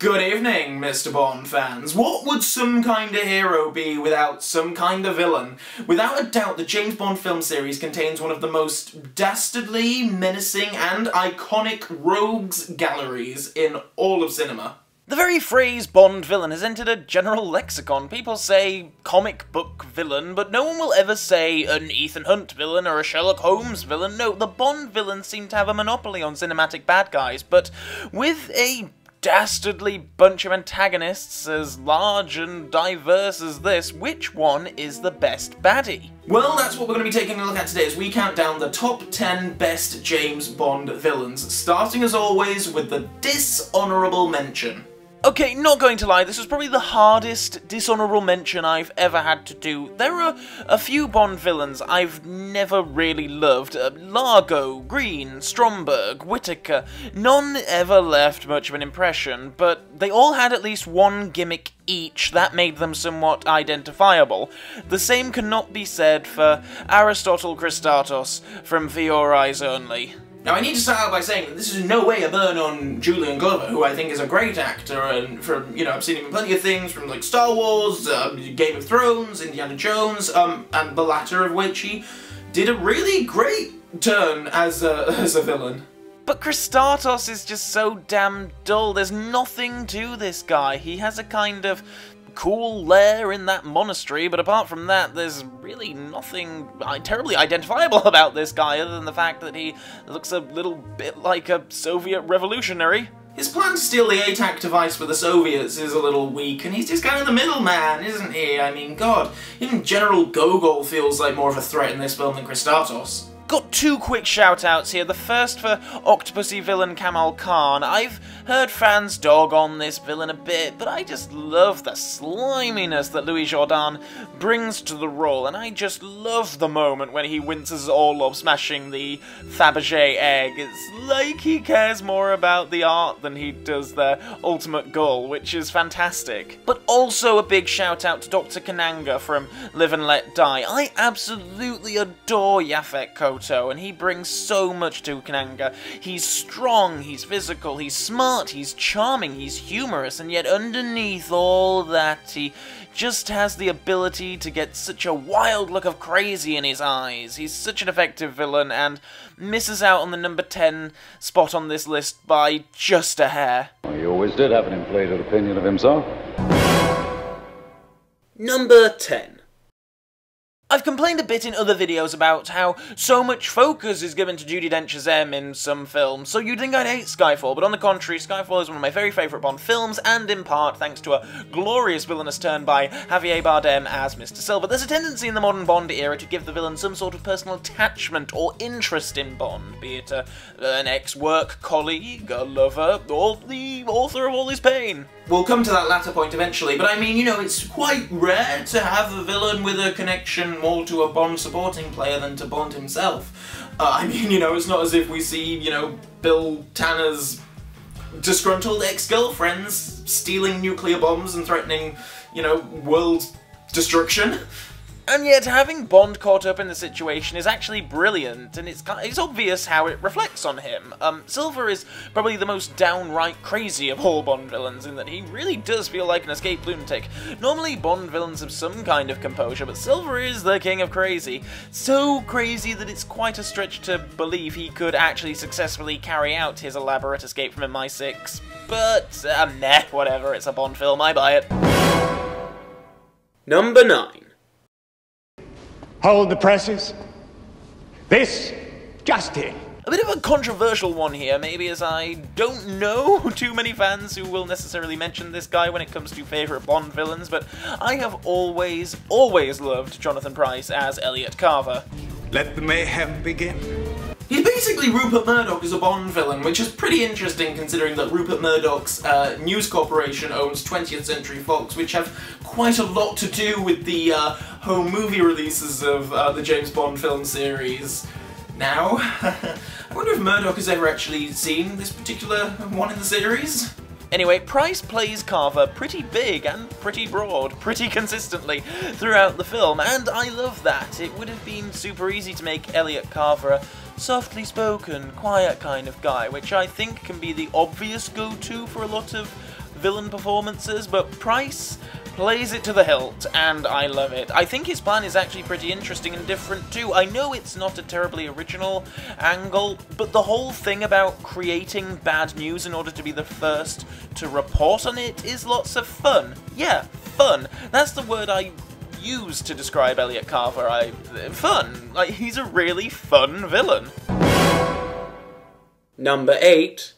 Good evening, Mr. Bond fans. What would some kind of hero be without some kind of villain? Without a doubt, the James Bond film series contains one of the most dastardly, menacing, and iconic rogues galleries in all of cinema. The very phrase Bond villain has entered a general lexicon. People say comic book villain, but no one will ever say an Ethan Hunt villain or a Sherlock Holmes villain. No, the Bond villains seem to have a monopoly on cinematic bad guys, but with a dastardly bunch of antagonists as large and diverse as this, which one is the best baddie? Well, that's what we're going to be taking a look at today as we count down the top 10 best James Bond villains, starting as always with the dishonourable mention. Okay, not going to lie, this was probably the hardest dishonourable mention I've ever had to do. There are a few Bond villains I've never really loved. Largo, Green, Stromberg, Whittaker. None ever left much of an impression, but they all had at least one gimmick each that made them somewhat identifiable. The same cannot be said for Aristotle Kristatos from For Your Eyes Only. Now, I need to start out by saying that this is in no way a burn on Julian Glover, who I think is a great actor, and from, I've seen him in plenty of things, from, like, Star Wars, Game of Thrones, Indiana Jones, and the latter of which he did a really great turn as a villain. But Kristatos is just so damn dull. There's nothing to this guy. He has a kind of cool lair in that monastery, but apart from that, there's really nothing terribly identifiable about this guy other than the fact that he looks a little bit like a Soviet revolutionary. His plan to steal the ATAC device for the Soviets is a little weak, and he's just kind of the middleman, isn't he? I mean, God, even General Gogol feels like more of a threat in this film than Kristatos. Got two quick shout-outs here. The first for Octopussy villain Kamal Khan. I've heard fans dog on this villain a bit, but I just love the sliminess that Louis Jourdan brings to the role, and I just love the moment when he winces Orlov smashing the Fabergé egg. It's like he cares more about the art than he does their ultimate goal, which is fantastic. But also a big shout-out to Dr. Kananga from Live and Let Die. I absolutely adore Yaphet Kotto, and he brings so much to Kananga. He's strong, he's physical, he's smart, he's charming, he's humorous, and yet underneath all that, he just has the ability to get such a wild look of crazy in his eyes. He's such an effective villain, and misses out on the number 10 spot on this list by just a hair. He always did have an inflated opinion of himself. Number 10. I've complained a bit in other videos about how so much focus is given to Judi Dench's M in some films, so you'd think I'd hate Skyfall, but on the contrary, Skyfall is one of my very favourite Bond films, and in part thanks to a glorious villainous turn by Javier Bardem as Mr. Silva. There's a tendency in the modern Bond era to give the villain some sort of personal attachment or interest in Bond, be it an ex-work colleague, a lover, or the author of all his pain. We'll come to that latter point eventually, but I mean, it's quite rare to have a villain with a connection more to a Bond supporting player than to Bond himself. I mean, it's not as if we see, Bill Tanner's disgruntled ex-girlfriends stealing nuclear bombs and threatening, world destruction. And yet, having Bond caught up in the situation is actually brilliant, and it's obvious how it reflects on him. Silva is probably the most downright crazy of all Bond villains, in that he really does feel like an escaped lunatic. Normally, Bond villains have some kind of composure, but Silva is the king of crazy. So crazy that it's quite a stretch to believe he could actually successfully carry out his elaborate escape from MI6. But, nah, whatever, it's a Bond film, I buy it. Number 9. Hold the presses. This just in. A bit of a controversial one here, maybe, as I don't know too many fans who will necessarily mention this guy when it comes to favourite Bond villains, but I have always loved Jonathan Pryce as Elliot Carver. Let the mayhem begin. He's basically Rupert Murdoch as a Bond villain, which is pretty interesting considering that Rupert Murdoch's News Corporation owns 20th Century Fox, which have quite a lot to do with the home movie releases of the James Bond film series. Now, I wonder if Murdoch has ever actually seen this particular one in the series? Anyway, Pryce plays Carver pretty big and pretty broad, pretty consistently throughout the film, and I love that. It would have been super easy to make Elliot Carver a softly spoken, quiet kind of guy, which I think can be the obvious go-to for a lot of villain performances, but Price plays it to the hilt, and I love it. I think his plan is actually pretty interesting and different too. I know it's not a terribly original angle, but the whole thing about creating bad news in order to be the first to report on it is lots of fun. Yeah, fun. That's the word I use to describe Elliot Carver. Fun. Like, he's a really fun villain. Number 8.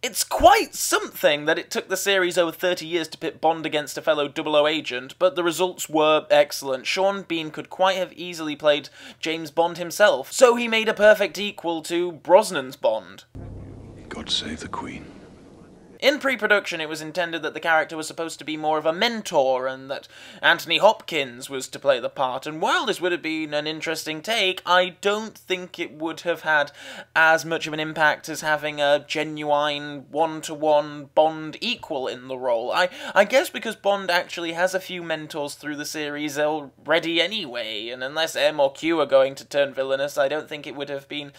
It's quite something that it took the series over 30 years to pit Bond against a fellow 00 agent, but the results were excellent. Sean Bean could quite have easily played James Bond himself, so he made a perfect equal to Brosnan's Bond. God save the Queen. In pre-production, it was intended that the character was supposed to be more of a mentor, and that Anthony Hopkins was to play the part, and while this would have been an interesting take, I don't think it would have had as much of an impact as having a genuine one-to-one Bond equal in the role. I guess because Bond actually has a few mentors through the series already anyway, and unless M or Q are going to turn villainous, I don't think it would have been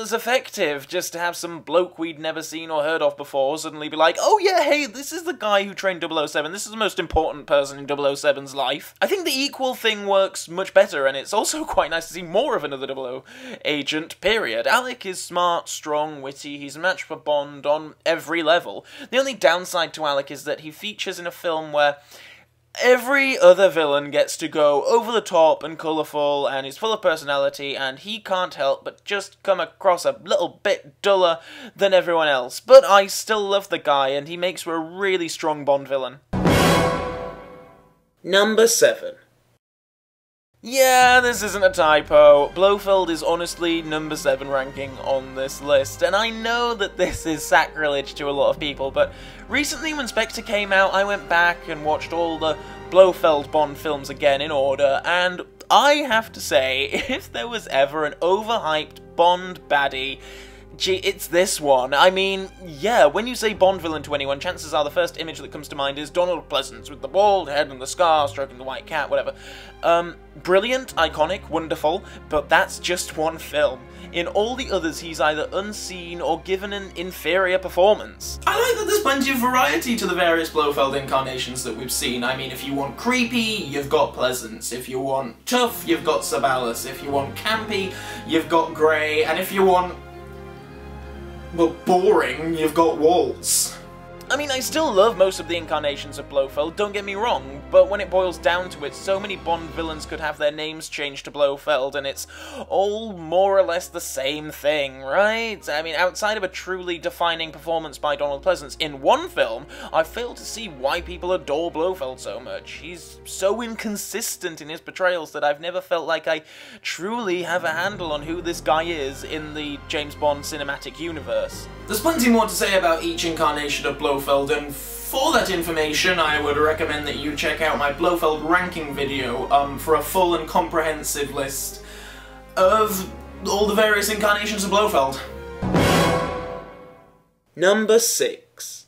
as effective just to have some bloke we'd never seen or heard of before suddenly be like, oh yeah, hey, this is the guy who trained 007, this is the most important person in 007's life. I think the equal thing works much better, and it's also quite nice to see more of another 00 agent, period. Alec is smart, strong, witty, he's a match for Bond on every level. The only downside to Alec is that he features in a film where every other villain gets to go over the top and colourful and is full of personality, and he can't help but just come across a little bit duller than everyone else. But I still love the guy, and he makes for a really strong Bond villain. Number 7. Yeah, this isn't a typo. Blofeld is honestly number 7 ranking on this list, and I know that this is sacrilege to a lot of people, but recently when Spectre came out, I went back and watched all the Blofeld Bond films again in order, and I have to say, if there was ever an overhyped Bond baddie, gee, it's this one. I mean, yeah, when you say Bond villain to anyone, chances are the first image that comes to mind is Donald Pleasance with the bald head and the scar, stroking the white cat, whatever. Brilliant, iconic, wonderful, but that's just one film. In all the others, he's either unseen or given an inferior performance. I like that there's plenty of variety to the various Blofeld incarnations that we've seen. I mean, if you want creepy, you've got Pleasance. If you want tough, you've got Sabalas. If you want campy, you've got Grey. And if you want, well, boring, you've got Waltz. I mean, I still love most of the incarnations of Blofeld, don't get me wrong, but when it boils down to it, so many Bond villains could have their names changed to Blofeld, and it's all more or less the same thing, right? I mean, outside of a truly defining performance by Donald Pleasance in one film, I fail to see why people adore Blofeld so much. He's so inconsistent in his portrayals that I've never felt like I truly have a handle on who this guy is in the James Bond cinematic universe. There's plenty more to say about each incarnation of Blofeld, and for that information I would recommend that you check out my Blofeld ranking video for a full and comprehensive list of all the various incarnations of Blofeld. Number 6.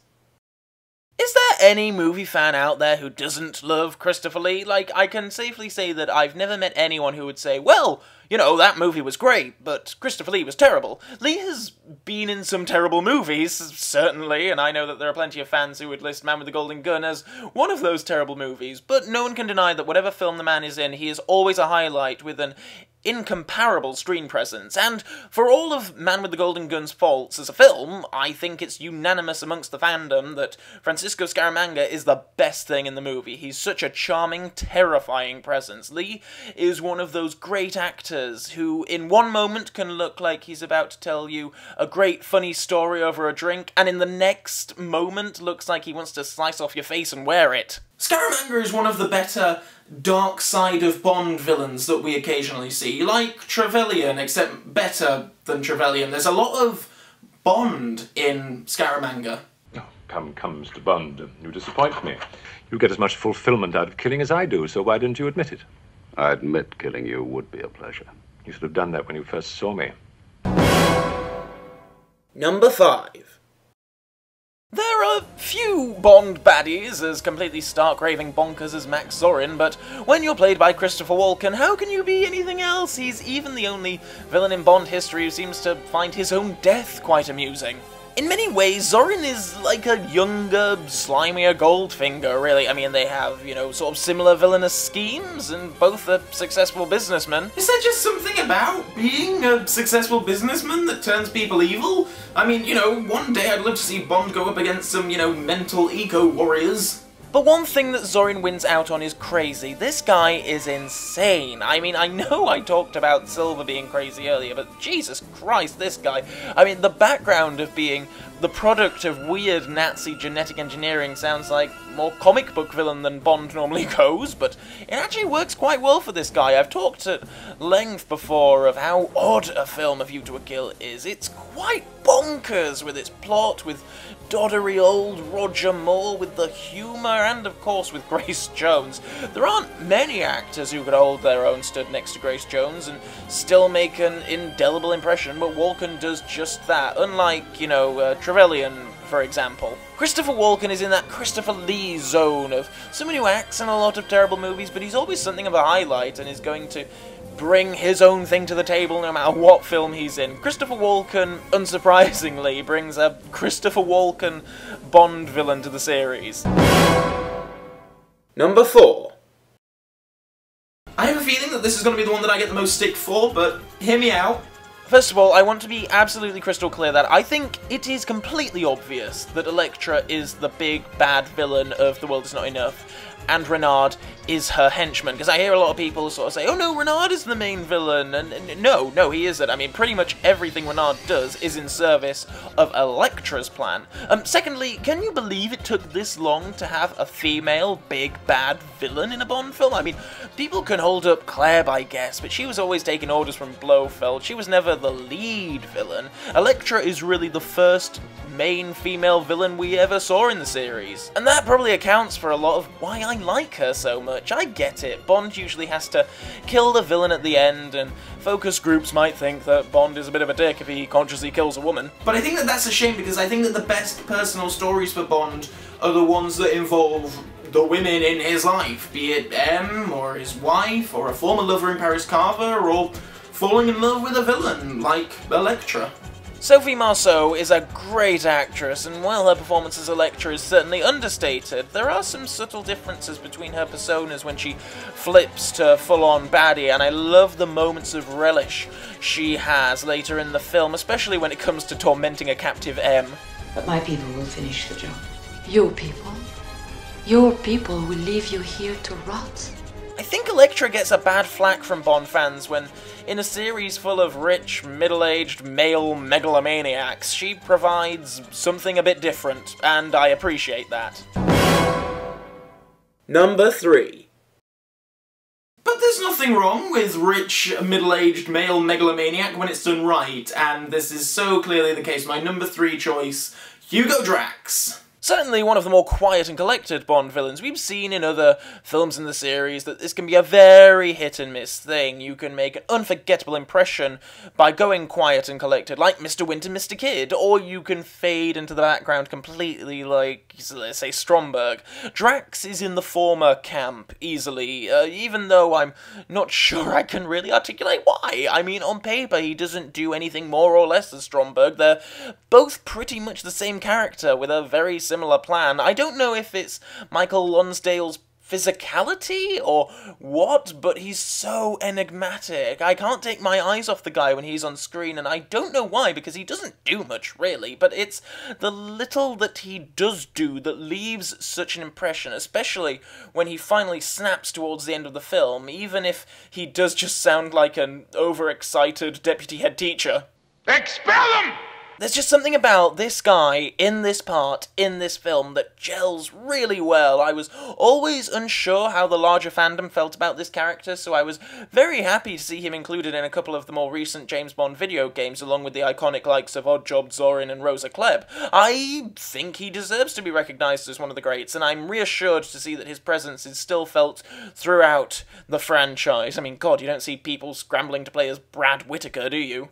Is there any movie fan out there who doesn't love Christopher Lee? Like, I can safely say that I've never met anyone who would say, well, you know, that movie was great, but Christopher Lee was terrible. Lee has been in some terrible movies, certainly, and I know that there are plenty of fans who would list Man with the Golden Gun as one of those terrible movies, but no one can deny that whatever film the man is in, he is always a highlight with an incomparable screen presence, and for all of Man with the Golden Gun's faults as a film, I think it's unanimous amongst the fandom that Francisco Scaramanga is the best thing in the movie. He's such a charming, terrifying presence. Lee is one of those great actors who in one moment can look like he's about to tell you a great funny story over a drink, and in the next moment looks like he wants to slice off your face and wear it. Scaramanga is one of the better dark side of Bond villains that we occasionally see, like Trevelyan, except better than Trevelyan. There's a lot of Bond in Scaramanga. Oh, come, Mr. Bond, you disappoint me. You get as much fulfillment out of killing as I do, so why didn't you admit it? I admit killing you would be a pleasure. You should have done that when you first saw me. Number 5. There are few Bond baddies as completely stark raving bonkers as Max Zorin, but when you're played by Christopher Walken, how can you be anything else? He's even the only villain in Bond history who seems to find his own death quite amusing. In many ways, Zorin is like a younger, slimier Goldfinger, really. I mean, they have, you know, sort of similar villainous schemes, and both are successful businessmen. Is there just something about being a successful businessman that turns people evil? I mean, you know, one day I'd love to see Bond go up against some, you know, mental eco-warriors. But one thing that Zorin wins out on is crazy. This guy is insane. I mean, I know I talked about Silva being crazy earlier, but Jesus Christ, this guy. I mean, the background of being the product of weird Nazi genetic engineering sounds like more comic book villain than Bond normally goes, but it actually works quite well for this guy. I've talked at length before of how odd a film A View to a Kill is. It's quite bonkers with its plot, with doddery old Roger Moore, with the humour, and of course with Grace Jones. There aren't many actors who could hold their own stood next to Grace Jones and still make an indelible impression, but Walken does just that, unlike, you know, Trevelyan, for example. Christopher Walken is in that Christopher Lee zone of someone who acts in a lot of terrible movies, but he's always something of a highlight and is going to bring his own thing to the table no matter what film he's in. Christopher Walken, unsurprisingly, brings a Christopher Walken Bond villain to the series. Number 4. I have a feeling that this is going to be the one that I get the most stick for, but hear me out. First of all, I want to be absolutely crystal clear that I think it is completely obvious that Elektra is the big bad villain of The World Is Not Enough, and Renard is her henchman, because I hear a lot of people sort of say, oh no, Renard is the main villain, and no, he isn't. I mean, pretty much everything Renard does is in service of Elektra's plan. Secondly, can you believe it took this long to have a female big bad villain in a Bond film? I mean, people can hold up Claire, I guess, but she was always taking orders from Blofeld. She was never the lead villain. Elektra is really the first main female villain we ever saw in the series, and that probably accounts for a lot of why I like her so much. I get it, Bond usually has to kill the villain at the end, and focus groups might think that Bond is a bit of a dick if he consciously kills a woman. But I think that that's a shame, because I think that the best personal stories for Bond are the ones that involve the women in his life, be it M, or his wife, or a former lover in Paris Carver, or falling in love with a villain, like Elektra. Sophie Marceau is a great actress, and while her performance as Elektra is certainly understated, there are some subtle differences between her personas when she flips to full-on baddie, and I love the moments of relish she has later in the film, especially when it comes to tormenting a captive M. But my people will finish the job. Your people? Your people will leave you here to rot. I think Elektra gets a bad flack from Bond fans when, in a series full of rich, middle-aged, male megalomaniacs, she provides something a bit different, and I appreciate that. Number 3. But there's nothing wrong with rich, middle-aged male megalomaniac when it's done right, and this is so clearly the case. My number 3 choice, Hugo Drax. Certainly one of the more quiet and collected Bond villains. We've seen in other films in the series that this can be a very hit-and-miss thing. You can make an unforgettable impression by going quiet and collected, like Mr. Winter, Mr. Kidd, or you can fade into the background completely like, let's say, Stromberg. Drax is in the former camp, easily, even though I'm not sure I can really articulate why. I mean, on paper, he doesn't do anything more or less than Stromberg. They're both pretty much the same character, with a very similar plan. I don't know if it's Michael Lonsdale's physicality or what, but he's so enigmatic. I can't take my eyes off the guy when he's on screen, and I don't know why, because he doesn't do much, really, but it's the little that he does do that leaves such an impression, especially when he finally snaps towards the end of the film, even if he does just sound like an overexcited deputy head teacher. Expel them! There's just something about this guy, in this part, in this film, that gels really well. I was always unsure how the larger fandom felt about this character, so I was very happy to see him included in a couple of the more recent James Bond video games, along with the iconic likes of Oddjob, Zorin, and Rosa Klebb. I think he deserves to be recognised as one of the greats, and I'm reassured to see that his presence is still felt throughout the franchise. I mean, God, you don't see people scrambling to play as Brad Whittaker, do you?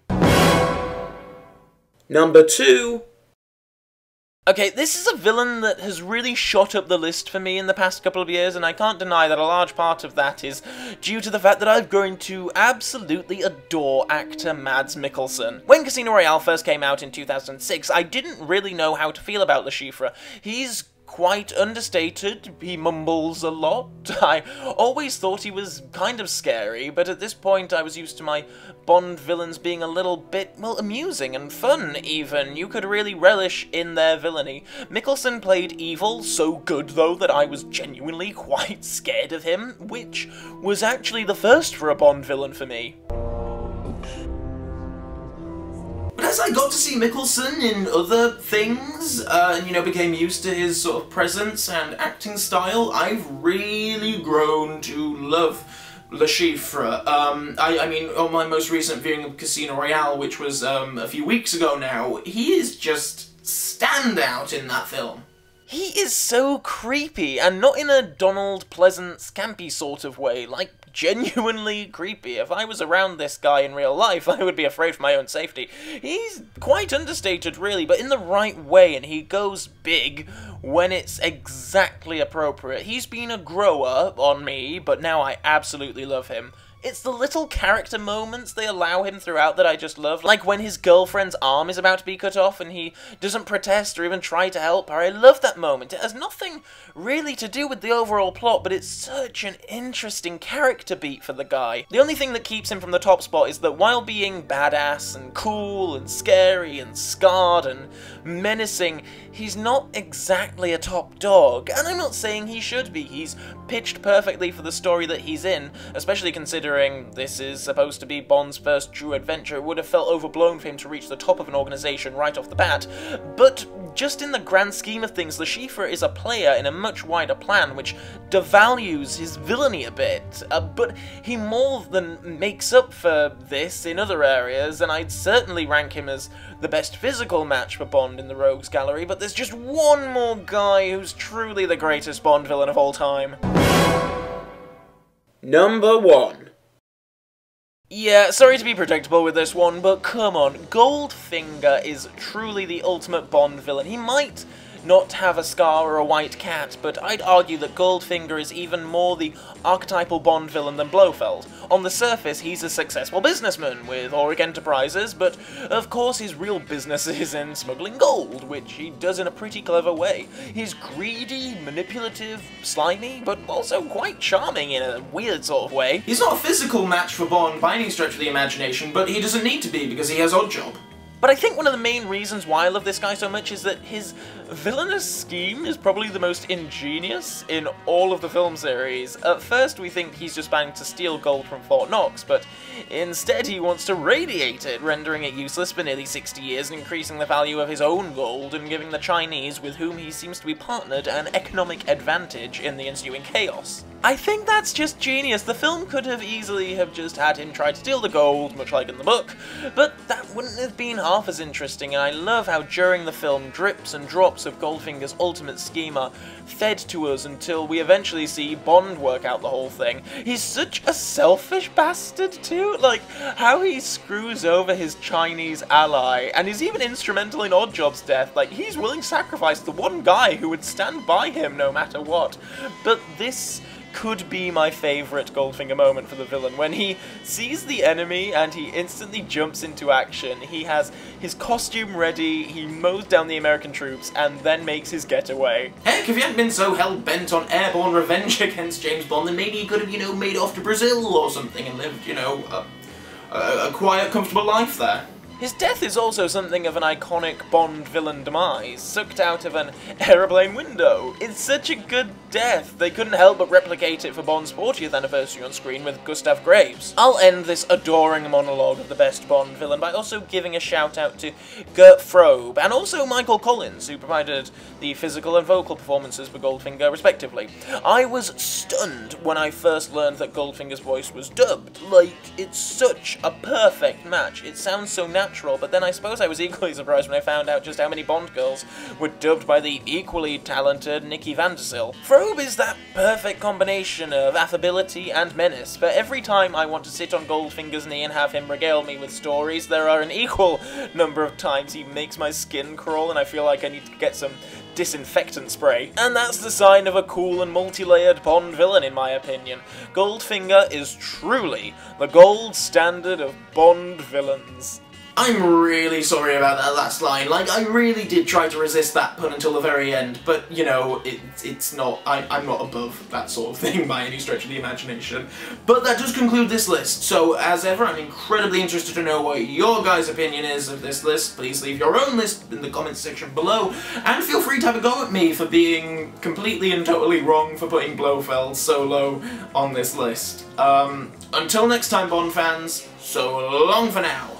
Number 2. Okay, this is a villain that has really shot up the list for me in the past couple of years, and I can't deny that a large part of that is due to the fact that I've grown to absolutely adore actor Mads Mikkelsen. When Casino Royale first came out in 2006, I didn't really know how to feel about Le Chiffre. He's quite understated, he mumbles a lot. I always thought he was kind of scary, but at this point I was used to my Bond villains being a little bit, well, amusing and fun even. You could really relish in their villainy. Mikkelsen played evil so good though that I was genuinely quite scared of him, which was actually the first for a Bond villain for me. But as I got to see Mikkelsen in other things, and, you know, became used to his sort of presence and acting style, I've really grown to love Le Chiffre. I mean, on my most recent viewing of Casino Royale, which was a few weeks ago now, he is just standout in that film. He is so creepy, and not in a Donald Pleasance campy sort of way, like genuinely creepy. If I was around this guy in real life, I would be afraid for my own safety. He's quite understated, really, but in the right way, and he goes big when it's exactly appropriate. He's been a grower on me, but now I absolutely love him. It's the little character moments they allow him throughout that I just love, like when his girlfriend's arm is about to be cut off and he doesn't protest or even try to help her. I love that moment. It has nothing really to do with the overall plot, but it's such an interesting character beat for the guy. The only thing that keeps him from the top spot is that while being badass and cool and scary and scarred and menacing, he's not exactly a top dog, and I'm not saying he should be. He's pitched perfectly for the story that he's in, especially considering this is supposed to be Bond's first true adventure. It would have felt overblown for him to reach the top of an organization right off the bat, but just in the grand scheme of things, Le Chiffre is a player in a much wider plan, which devalues his villainy a bit, but he more than makes up for this in other areas, and I'd certainly rank him as the best physical match for Bond in the Rogues Gallery, but there's just one more guy who's truly the greatest Bond villain of all time. Number 1. Yeah, sorry to be predictable with this one, but come on, Goldfinger is truly the ultimate Bond villain. He might not have a scar or a white cat, but I'd argue that Goldfinger is even more the archetypal Bond villain than Blofeld. On the surface, he's a successful businessman with Auric Enterprises, but of course his real business is in smuggling gold, which he does in a pretty clever way. He's greedy, manipulative, slimy, but also quite charming in a weird sort of way. He's not a physical match for Bond by any stretch of the imagination, but he doesn't need to be because he has Oddjob. But I think one of the main reasons why I love this guy so much is that his villainous scheme is probably the most ingenious in all of the film series. At first we think he's just planning to steal gold from Fort Knox, but instead he wants to radiate it, rendering it useless for nearly 60 years and increasing the value of his own gold and giving the Chinese, with whom he seems to be partnered, an economic advantage in the ensuing chaos. I think that's just genius. The film could have easily have just had him try to steal the gold, much like in the book, but that wouldn't have been half as interesting, and I love how during the film drips and drops of Goldfinger's ultimate scheme are fed to us until we eventually see Bond work out the whole thing. He's such a selfish bastard too, like how he screws over his Chinese ally, and he's even instrumental in Oddjob's death. Like, he's willing to sacrifice the one guy who would stand by him no matter what. But this could be my favourite Goldfinger moment for the villain, when he sees the enemy and he instantly jumps into action. He has his costume ready, he mows down the American troops, and then makes his getaway. Heck, if he hadn't been so hell-bent on airborne revenge against James Bond, then maybe he could have, you know, made off to Brazil or something and lived, you know, a quiet, comfortable life there. His death is also something of an iconic Bond villain demise, sucked out of an aeroplane window. It's such a good death, they couldn't help but replicate it for Bond's 40th anniversary on screen with Gustav Graves. I'll end this adoring monologue of the best Bond villain by also giving a shout out to Gert Frobe, and also Michael Collins, who provided the physical and vocal performances for Goldfinger respectively. I was stunned when I first learned that Goldfinger's voice was dubbed. Like, it's such a perfect match, it sounds so natural natural, but then I suppose I was equally surprised when I found out just how many Bond girls were dubbed by the equally talented Nikki Vandersil. Frobe is that perfect combination of affability and menace, but every time I want to sit on Goldfinger's knee and have him regale me with stories, there are an equal number of times he makes my skin crawl and I feel like I need to get some disinfectant spray. And that's the sign of a cool and multi-layered Bond villain, in my opinion. Goldfinger is truly the gold standard of Bond villains. I'm really sorry about that last line. Like, I really did try to resist that pun until the very end, but, you know, it's not... I'm not above that sort of thing by any stretch of the imagination. But that does conclude this list, so as ever, I'm incredibly interested to know what your guys' opinion is of this list. Please leave your own list in the comments section below, and feel free to have a go at me for being completely and totally wrong for putting Blofeld so low on this list. Until next time, Bond fans, so long for now.